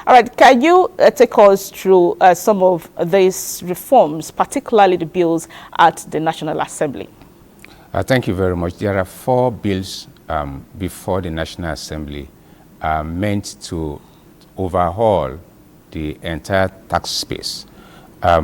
All right, can you take us through some of these reforms, particularly the bills at the National Assembly? Thank you very much. There are 4 bills before the National Assembly meant to overhaul the entire tax space.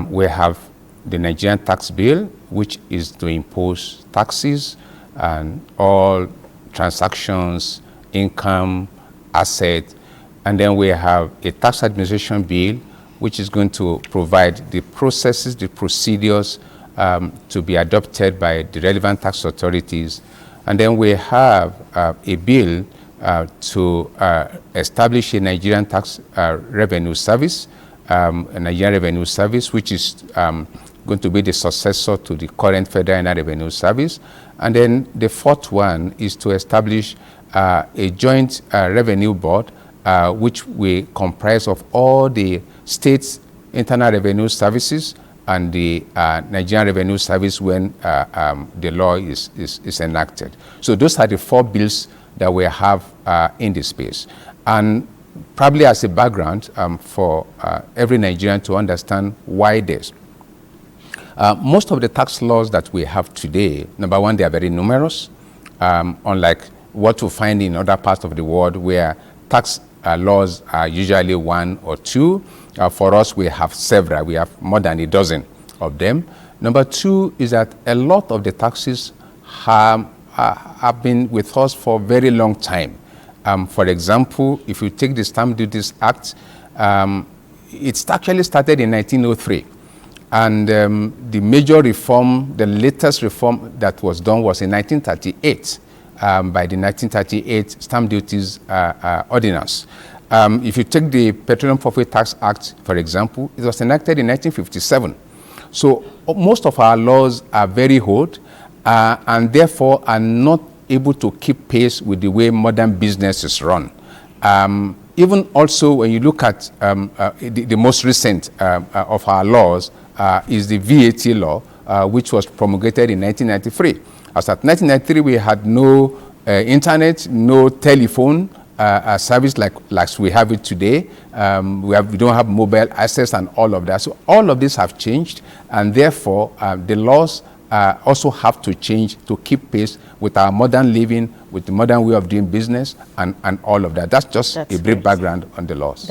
We have the Nigerian tax bill, which is to impose taxes and all transactions, income, asset. And then we have a tax administration bill, which is going to provide the processes, the procedures to be adopted by the relevant tax authorities. And then we have a bill to establish a Nigerian tax revenue service, a Nigerian revenue service, which is going to be the successor to the current Federal Inland Revenue Service. And then the 4th one is to establish a joint revenue board, which will comprise of all the states' internal revenue services and the Nigerian Revenue Service when the law is enacted. So those are the 4 bills that we have in this space. And probably as a background for every Nigerian to understand why this. Most of the tax laws that we have today, number one, they are very numerous, unlike what we find in other parts of the world where tax laws are usually 1 or 2. For us, we have several. We have more than a dozen of them. Number 2 is that a lot of the taxes have been with us for a very long time. For example, if you take the Stamp Duties Act, it actually started in 1903. And the major reform, the latest reform that was done was in 1938 by the 1938 Stamp Duties Ordinance. If you take the Petroleum Profit Tax Act, for example, it was enacted in 1957. So most of our laws are very old and therefore are not able to keep pace with the way modern business is run. Even also when you look at the most recent of our laws is the VAT law, which was promulgated in 1993. As at 1993, we had no internet, no telephone service like we have it today. We don't have mobile access and all of that. So all of this have changed, and therefore the laws also have to change to keep pace with our modern living, with the modern way of doing business, and all of that. That's just a brief background on the laws.